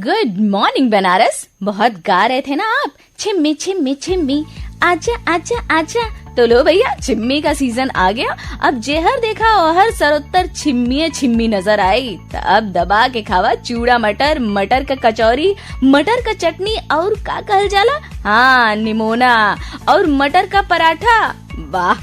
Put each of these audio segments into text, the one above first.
Good morning Banaras. बहुत गा रहे थे ना आप, छिम्मी छिम्मी छिम्मी, आजा आजा आजा। तो लो भैया, छिम्मी का सीजन आ गया। अब जेहर देखा और सरोत्तर छिम्मी छिम्मी नजर आई। तो अब दबा के खावा चूड़ा मटर, मटर का कचौरी, मटर का चटनी और का कहल जाला, हाँ निमोना, और मटर का पराठा। वाह,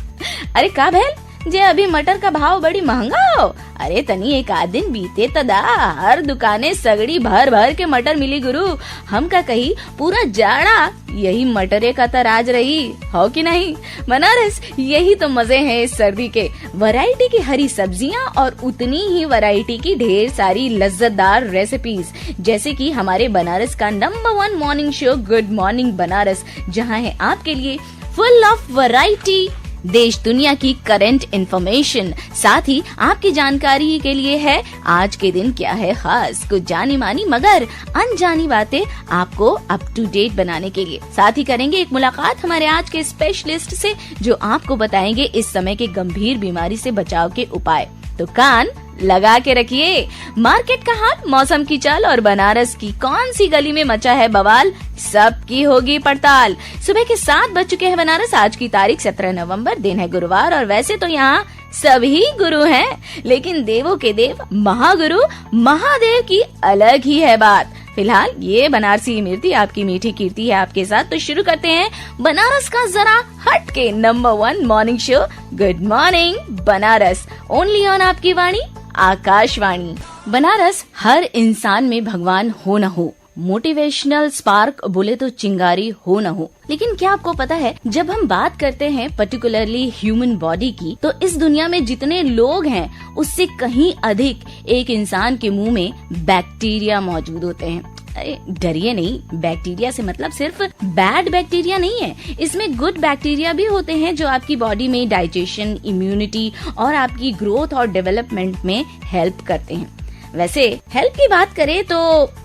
अरे का भेल जे अभी मटर का भाव बड़ी महंगा हो। अरे तनी एक आध दिन बीते तदा हर दुकाने सगड़ी भर भर के मटर मिली गुरु। हम का कही पूरा जाड़ा यही मटरे का तराज रही हो कि नहीं। बनारस, यही तो मजे हैं इस सर्दी के। वैरायटी की हरी सब्जियां और उतनी ही वैरायटी की ढेर सारी लज्जतदार रेसिपीज, जैसे कि हमारे बनारस का number 1 morning show good morning Banaras, जहां है आपके लिए फुल ऑफ वैरायटी, देश दुनिया की करंट इंफॉर्मेशन, साथ ही आपकी जानकारी के लिए है आज के दिन क्या है खास, कुछ जानी मानी मगर अनजानी बातें आपको अप टू डेट बनाने के लिए। साथ ही करेंगे एक मुलाकात हमारे आज के स्पेशलिस्ट से, जो आपको बताएंगे इस समय के गंभीर बीमारी से बचाव के उपाय। तो कान लगा के रखिए। मार्केट का हाल, मौसम की चाल और बनारस की कौन सी गली में मचा है बवाल, सबकी होगी पड़ताल। सुबह के 7 बज चुके हैं बनारस। आज की तारीख 17 नवंबर, दिन है गुरुवार। और वैसे तो यहाँ सभी गुरु हैं, लेकिन देवों के देव महागुरु महादेव की अलग ही है बात। फिलहाल ये बनारसी इमरती आपकी मीठी कीर्ति है आपके साथ। तो शुरू करते हैं बनारस का जरा हट के number 1 morning show good morning Banaras, only on आपकी वाणी आकाशवाणी। बनारस, हर इंसान में भगवान हो न हो, मोटिवेशनल स्पार्क बोले तो चिंगारी हो न हो, लेकिन क्या आपको पता है जब हम बात करते हैं पर्टिकुलरली ह्यूमन बॉडी की, तो इस दुनिया में जितने लोग हैं उससे कहीं अधिक एक इंसान के मुंह में बैक्टीरिया मौजूद होते हैं। डरिए नहीं, बैक्टीरिया से मतलब सिर्फ बैड बैक्टीरिया नहीं है, इसमें गुड बैक्टीरिया भी होते हैं जो आपकी बॉडी में डाइजेशन, इम्यूनिटी और आपकी ग्रोथ और डेवलपमेंट में हेल्प करते हैं। वैसे हेल्प की बात करें तो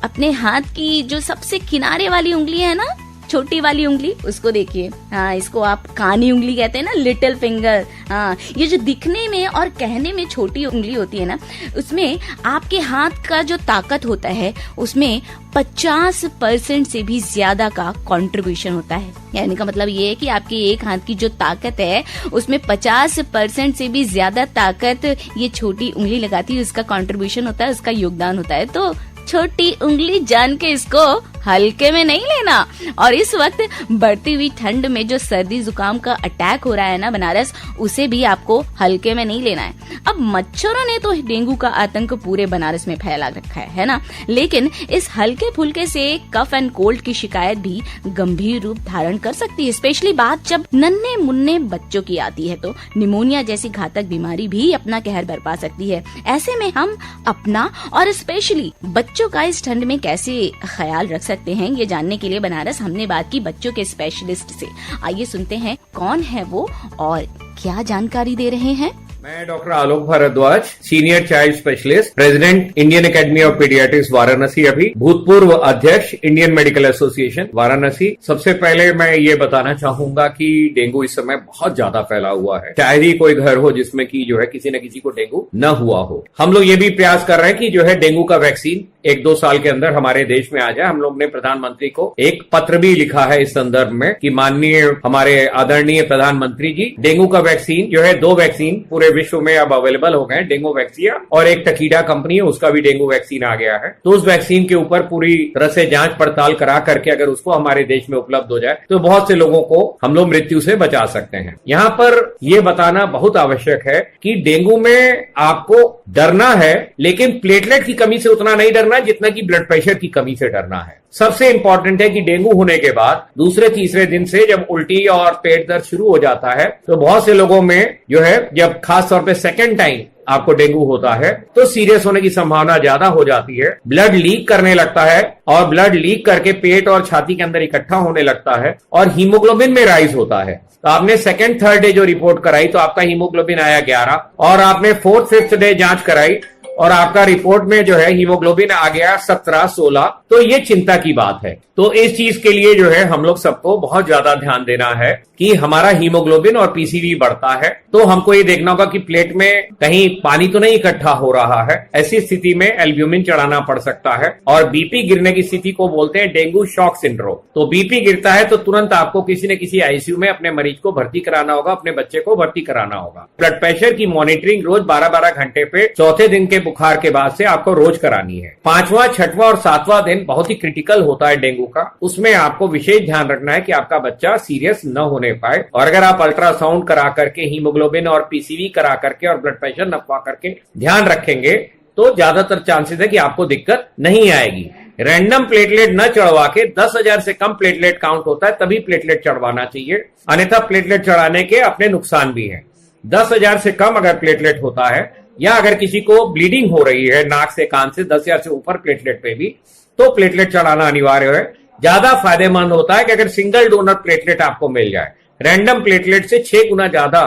अपने हाथ की जो सबसे किनारे वाली उंगली है ना, छोटी वाली उंगली, उसको देखिए। हाँ, इसको आप कानी उंगली कहते हैं ना, लिटिल फिंगर। हाँ, ये जो दिखने में और कहने में छोटी उंगली होती है ना, उसमें आपके हाथ का जो ताकत होता है उसमें 50% से भी ज्यादा का कंट्रीब्यूशन होता है। यानी का मतलब ये है कि आपके एक हाथ की जो ताकत है उसमें 50% से भी ज्यादा ताकत ये छोटी उंगली लगाती है, उसका कंट्रीब्यूशन होता है, उसका योगदान होता है। तो छोटी उंगली जान के इसको हल्के में नहीं लेना। और इस वक्त बढ़ती हुई ठंड में जो सर्दी जुकाम का अटैक हो रहा है ना बनारस, उसे भी आपको हल्के में नहीं लेना है। अब मच्छरों ने तो डेंगू का आतंक पूरे बनारस में फैला रखा है ना, लेकिन इस हल्के फुल्के से कफ एंड कोल्ड की शिकायत भी गंभीर रूप धारण कर सकती है। स्पेशली बात जब नन्हे मुन्ने बच्चों की आती है, तो निमोनिया जैसी घातक बीमारी भी अपना कहर बरपा सकती है। ऐसे में हम अपना और स्पेशली बच्चों का इस ठंड में कैसे ख्याल रख सकते हैं, ये जानने के लिए बनारस हमने बात की बच्चों के स्पेशलिस्ट से। आइए सुनते हैं कौन है वो और क्या जानकारी दे रहे हैं। मैं doctor Alok Bhardwaj, senior child specialist, president Indian academy of paediatrics Varanasi, अभी भूतपूर्व अध्यक्ष इंडियन मेडिकल एसोसिएशन वाराणसी। सबसे पहले मैं ये बताना चाहूंगा कि डेंगू इस समय बहुत ज्यादा फैला हुआ है। शायद ही कोई घर हो जिसमें कि जो है किसी न किसी को डेंगू न हुआ हो। हम लोग ये भी प्रयास कर रहे हैं कि जो है डेंगू का वैक्सीन 1-2 साल के अंदर हमारे देश में आ जाए। हम लोग ने प्रधानमंत्री को एक पत्र भी लिखा है इस संदर्भ में कि माननीय हमारे आदरणीय प्रधानमंत्री जी, डेंगू का वैक्सीन जो है, 2 वैक्सीन पूरे विश्व में अब अवेलेबल हो गए, डेंगू वैक्सीन और एक टकीडा कंपनी है उसका भी डेंगू वैक्सीन आ गया है। तो उस वैक्सीन के ऊपर पूरी तरह से जांच पड़ताल करा करके अगर उसको हमारे देश में उपलब्ध हो जाए तो बहुत से लोगों को हम लोग मृत्यु से बचा सकते हैं। यहाँ पर यह बताना बहुत आवश्यक है कि डेंगू में आपको डरना है, लेकिन प्लेटलेट की कमी से उतना नहीं डरना जितना कि ब्लड प्रेशर की कमी से डरना है। सबसे इंपॉर्टेंट है कि डेंगू होने के बाद दूसरे तीसरे दिन से जब उल्टी और पेट दर्द शुरू हो जाता है, तो बहुत से लोगों में जो है, जब खास तौर पे सेकंड टाइम आपको डेंगू होता है तो सीरियस होने की संभावना ज्यादा हो जाती है। ब्लड लीक करने लगता है और ब्लड लीक करके पेट और छाती के अंदर इकट्ठा होने लगता है और हीमोग्लोबिन में राइज होता है। तो आपने 2nd 3rd डे जो रिपोर्ट कराई तो आपका हीमोग्लोबिन आया 11 और आपने 4th 5th डे जांच कराई और आपका रिपोर्ट में जो है हीमोग्लोबिन आ गया 17-16। तो ये चिंता की बात है। तो इस चीज के लिए जो है हम लोग सबको बहुत ज्यादा ध्यान देना है कि हमारा हीमोग्लोबिन और पीसीवी बढ़ता है तो हमको ये देखना होगा कि प्लेट में कहीं पानी तो नहीं इकट्ठा हो रहा है। ऐसी स्थिति में एल्ब्यूमिन चढ़ाना पड़ सकता है। और बीपी गिरने की स्थिति को बोलते हैं डेंगू शॉक सिंड्रोम। तो बीपी गिरता है तो तुरंत आपको किसी न किसी आईसीयू में अपने मरीज को भर्ती कराना होगा, अपने बच्चे को भर्ती कराना होगा। ब्लड प्रेशर की मॉनिटरिंग रोज 12-12 घंटे पे चौथे दिन के बुखार के बाद से आपको रोज करानी है। 5वां, 6वां और 7वां दिन बहुत ही क्रिटिकल होता है डेंगू का। उसमें आपको विशेष ध्यान रखना है कि आपका बच्चा सीरियस न होने पाए। और अगर आप अल्ट्रासाउंड करा करके, हीमोग्लोबिन और पीसीवी करा करके और ब्लड प्रेशर नपवा करके ध्यान रखेंगे तो ज्यादातर चांसेस है कि आपको दिक्कत नहीं आएगी। रैंडम प्लेटलेट न चढ़वा के 10,000 से कम प्लेटलेट काउंट होता है तभी प्लेटलेट चढ़वाना चाहिए, अन्यथा प्लेटलेट चढ़ाने के अपने नुकसान भी हैं। 10,000 से कम अगर प्लेटलेट होता है या अगर किसी को ब्लीडिंग हो रही है नाक से, कान से, 10,000 से ऊपर प्लेटलेट पे भी, तो प्लेटलेट चढ़ाना अनिवार्य है। ज्यादा फायदेमंद होता है कि अगर सिंगल डोनर प्लेटलेट आपको मिल जाए। रैंडम प्लेटलेट से 6 गुना ज्यादा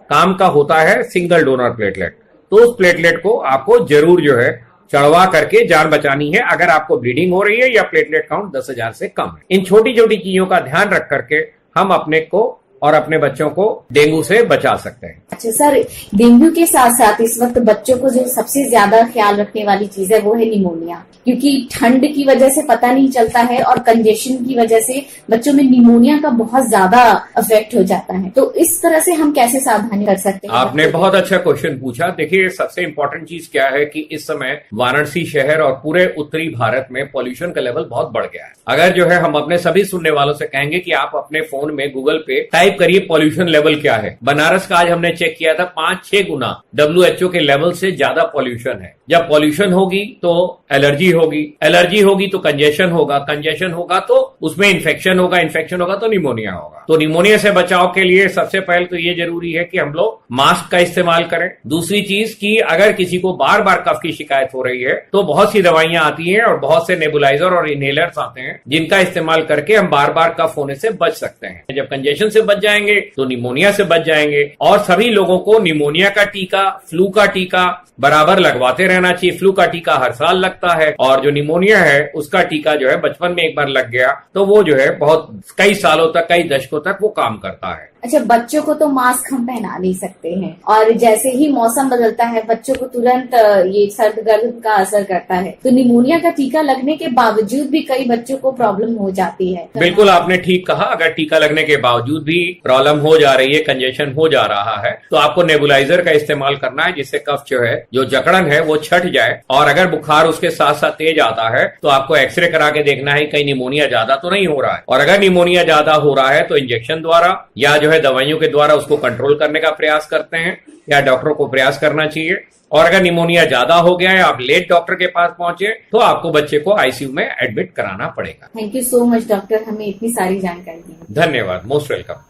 काम का होता है सिंगल डोनर प्लेटलेट। तो उस प्लेटलेट को आपको जरूर जो है चढ़वा करके जान बचानी है अगर आपको ब्लीडिंग हो रही है या प्लेटलेट काउंट 10,000 से कम है। इन छोटी छोटी चीजों का ध्यान रख करके हम अपने को और अपने बच्चों को डेंगू से बचा सकते हैं। अच्छा सर, डेंगू के साथ साथ इस वक्त बच्चों को जो सबसे ज्यादा ख्याल रखने वाली चीज है वो है निमोनिया, क्योंकि ठंड की वजह से पता नहीं चलता है और कंजेशन की वजह से बच्चों में निमोनिया का बहुत ज्यादा इफेक्ट हो जाता है। तो इस तरह से हम कैसे सावधानी कर सकते हैं? आपने बहुत अच्छा क्वेश्चन पूछा। देखिए, सबसे इम्पोर्टेंट चीज क्या है कि इस समय वाराणसी शहर और पूरे उत्तरी भारत में पॉल्यूशन का लेवल बहुत बढ़ गया है। अगर जो है हम अपने सभी सुनने वालों से कहेंगे कि आप अपने फोन में गूगल पे टाइप करिए पॉल्यूशन लेवल क्या है। बनारस का आज हमने चेक किया था 5-6 गुना WHO के लेवल से ज्यादा पॉल्यूशन है। जब पॉल्यूशन होगी तो एलर्जी होगी, एलर्जी होगी तो कंजेशन होगा, कंजेशन होगा तो उसमें इन्फेक्शन होगा, इन्फेक्शन होगा तो निमोनिया होगा। तो निमोनिया से बचाव के लिए सबसे पहले तो ये जरूरी है कि हम लोग मास्क का इस्तेमाल करें। दूसरी चीज कि अगर किसी को बार बार कफ की शिकायत हो रही है तो बहुत सी दवाइयां आती हैं और बहुत से नेबुलाइजर और इनहेलर्स आते हैं जिनका इस्तेमाल करके हम बार बार कफ होने से बच सकते हैं। जब कंजेशन से बच जाएंगे तो निमोनिया से बच जाएंगे। और सभी लोगों को निमोनिया का टीका, फ्लू का टीका बराबर लगवाते रहना चाहिए। फ्लू का टीका हर साल लगता है और जो निमोनिया है उसका टीका जो है बचपन में एक बार लग गया तो वो जो है बहुत कई सालों तक, कई दशकों तक वो काम करता है। अच्छा, बच्चों को तो मास्क हम पहना नहीं सकते हैं और जैसे ही मौसम बदलता है बच्चों को तुरंत ये सर्द गर्म का असर करता है, तो निमोनिया का टीका लगने के बावजूद भी कई बच्चों को प्रॉब्लम हो जाती है। बिल्कुल आपने ठीक कहा, अगर टीका लगने के बावजूद भी प्रॉब्लम हो जा रही है, कंजेशन हो जा रहा है, तो आपको नेबुलाइजर का इस्तेमाल करना है जिससे कफ जो है, जो जकड़न है वो छट जाए। और अगर बुखार उसके साथ साथ तेज आता है तो आपको एक्सरे करा के देखना है कहीं निमोनिया ज्यादा तो नहीं हो रहा है। और अगर निमोनिया ज्यादा हो रहा है तो इंजेक्शन द्वारा या जो है दवाइयों के द्वारा उसको कंट्रोल करने का प्रयास करते हैं या डॉक्टर को प्रयास करना चाहिए। और अगर निमोनिया ज्यादा हो गया है, आप लेट डॉक्टर के पास पहुंचे तो आपको बच्चे को आईसीयू में एडमिट कराना पड़ेगा। Thank you so much doctor, हमें इतनी सारी जानकारी दी। धन्यवाद, मोस्ट वेलकम।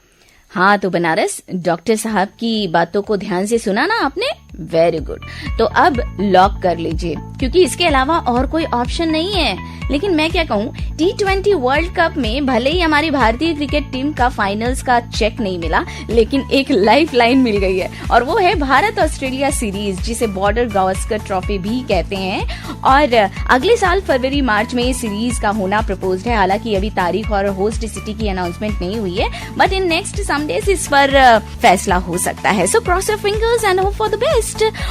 हाँ, तो बनारस डॉक्टर साहब की बातों को ध्यान से सुना ना आपने? Very good. तो अब लॉक कर लीजिए क्योंकि इसके अलावा और कोई ऑप्शन नहीं है। लेकिन मैं क्या कहूँ, T20 वर्ल्ड कप में भले ही हमारी भारतीय क्रिकेट टीम का फाइनल्स का चेक नहीं मिला, लेकिन एक लाइफ लाइन मिल गई है और वो है भारत ऑस्ट्रेलिया सीरीज, जिसे बॉर्डर गावस्कर ट्रॉफी भी कहते हैं। और अगले साल फरवरी मार्च में इस सीरीज का होना प्रपोज्ड है। हालांकि अभी तारीख और होस्ट सिटी की अनाउंसमेंट नहीं हुई है, but in next some days इस पर फैसला हो सकता है। So cross your fingers and hope for the best.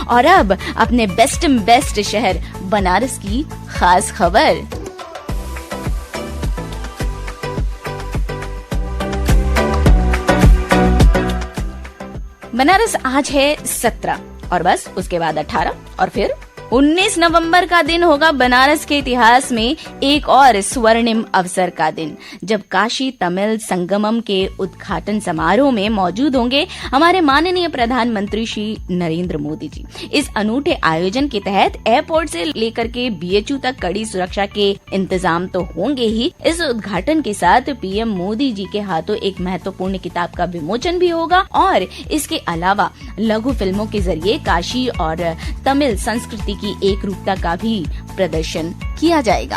और अब अपने बेस्ट शहर बनारस की खास खबर। बनारस आज है 17 और बस उसके बाद 18 और फिर 19 नवंबर का दिन होगा बनारस के इतिहास में एक और स्वर्णिम अवसर का दिन, जब काशी तमिल संगमम के उद्घाटन समारोह में मौजूद होंगे हमारे माननीय प्रधानमंत्री श्री नरेंद्र मोदी जी। इस अनूठे आयोजन के तहत एयरपोर्ट से लेकर के BHU तक कड़ी सुरक्षा के इंतजाम तो होंगे ही। इस उद्घाटन के साथ PM मोदी जी के हाथों एक महत्वपूर्ण किताब का विमोचन भी होगा और इसके अलावा लघु फिल्मों के जरिए काशी और तमिल संस्कृति की एक रूपता का भी प्रदर्शन किया जाएगा।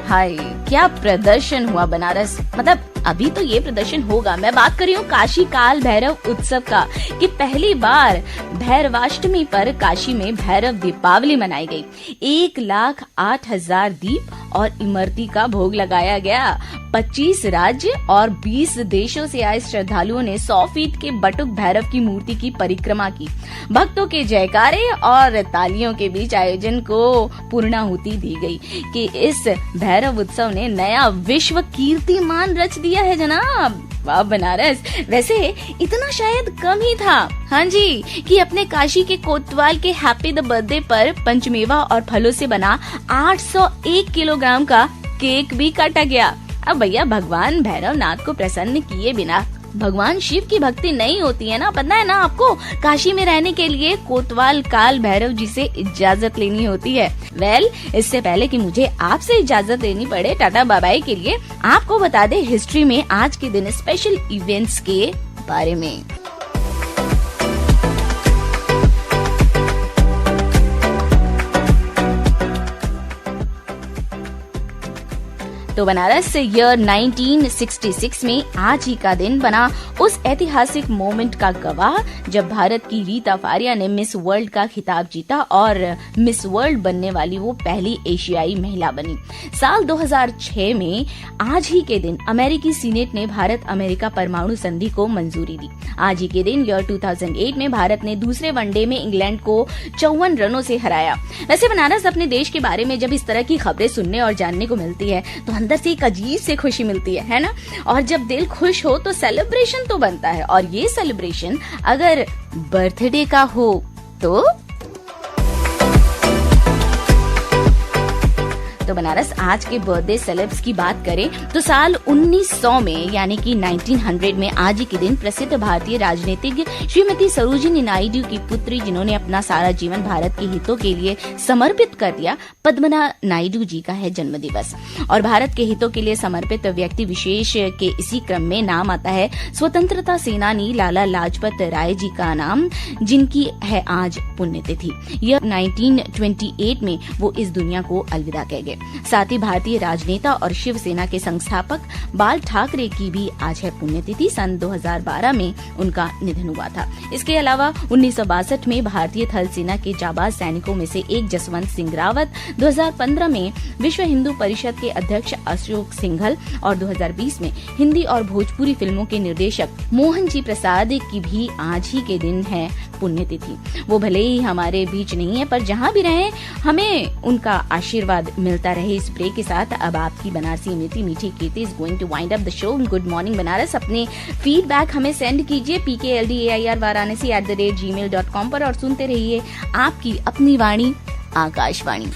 हाय, क्या प्रदर्शन हुआ बनारस, मतलब अभी तो ये प्रदर्शन होगा। मैं बात कर रही हूँ काशी काल भैरव उत्सव का, कि पहली बार भैरवाष्टमी पर काशी में भैरव दीपावली मनाई गई। 1,08,000 दीप और इमरती का भोग लगाया गया। 25 राज्य और 20 देशों से आए श्रद्धालुओं ने 100 फीट के बटुक भैरव की मूर्ति की परिक्रमा की। भक्तों के जयकारे और तालियों के बीच आयोजन को पूर्णाहुति दी गई कि इस भैरव उत्सव ने नया विश्व कीर्तिमान रच दिया है जनाब। वाह बनारस, वैसे इतना शायद कम ही था, हाँ जी, कि अपने काशी के कोतवाल के हैप्पी द बर्थडे पर पंचमेवा और फलों से बना 801 किलोग्राम का केक भी काटा गया। अब भैया भगवान भैरव नाथ को प्रसन्न किए बिना भगवान शिव की भक्ति नहीं होती है ना, पता है ना आपको। काशी में रहने के लिए कोतवाल काल भैरव जी से इजाजत लेनी होती है। इससे पहले कि मुझे आपसे इजाजत लेनी पड़े टाटा बाय बाय के लिए, आपको बता दे हिस्ट्री में आज के दिन स्पेशल इवेंट्स के बारे में। तो बनारस ईयर 1966 में आज ही का दिन बना उस ऐतिहासिक मोमेंट का गवाह जब भारत की रीता फारिया ने मिस वर्ल्ड का खिताब जीता और मिस वर्ल्ड बनने वाली वो पहली एशियाई महिला बनी। साल 2006 में आज ही के दिन अमेरिकी सीनेट ने भारत अमेरिका परमाणु संधि को मंजूरी दी। आज ही के दिन ईयर 2008 में भारत ने दूसरे वनडे में इंग्लैंड को 54 रनों से हराया। वैसे बनारस, अपने देश के बारे में जब इस तरह की खबरें सुनने और जानने को मिलती है तो अंदर से एक अजीब से खुशी मिलती है ना। और जब दिल खुश हो तो सेलिब्रेशन तो बनता है, और ये सेलिब्रेशन अगर बर्थडे का हो तो बनारस आज के बर्थडे सेलेब्स की बात करें तो साल 1900 में यानी कि 1900 में आज ही के दिन प्रसिद्ध भारतीय राजनीतिज्ञ श्रीमती सरोजिनी नायडू की पुत्री, जिन्होंने अपना सारा जीवन भारत के हितों के लिए समर्पित कर दिया, पद्मना नायडू जी का है जन्म दिवस। और भारत के हितों के लिए समर्पित व्यक्ति विशेष के इसी क्रम में नाम आता है स्वतंत्रता सेनानी लाला लाजपत राय जी का नाम, जिनकी है आज पुण्यतिथि। यह 1928 में वो इस दुनिया को अलविदा कह गए। साथ ही भारतीय राजनेता और शिवसेना के संस्थापक बाल ठाकरे की भी आज है पुण्यतिथि। सन 2012 में उनका निधन हुआ था। इसके अलावा 1962 में भारतीय थल सेना के जाबाज सैनिकों में से एक जसवंत सिंह रावत, 2015 में विश्व हिंदू परिषद के अध्यक्ष अशोक सिंघल और 2020 में हिंदी और भोजपुरी फिल्मों के निर्देशक मोहन जी प्रसाद की भी आज ही के दिन है पुण्यतिथि। वो भले ही हमारे बीच नहीं है, पर जहाँ भी रहे हमें उनका आशीर्वाद मिलता रहे। इस ब्रेक के साथ अब आपकी बनारसी मीठी मीठी Kirti is going to wind up the show. Good morning Banaras. अपने फीडबैक हमें सेंड कीजिए pkldair@varanasi@gmail.com पर, और सुनते रहिए आपकी अपनी वाणी आकाशवाणी।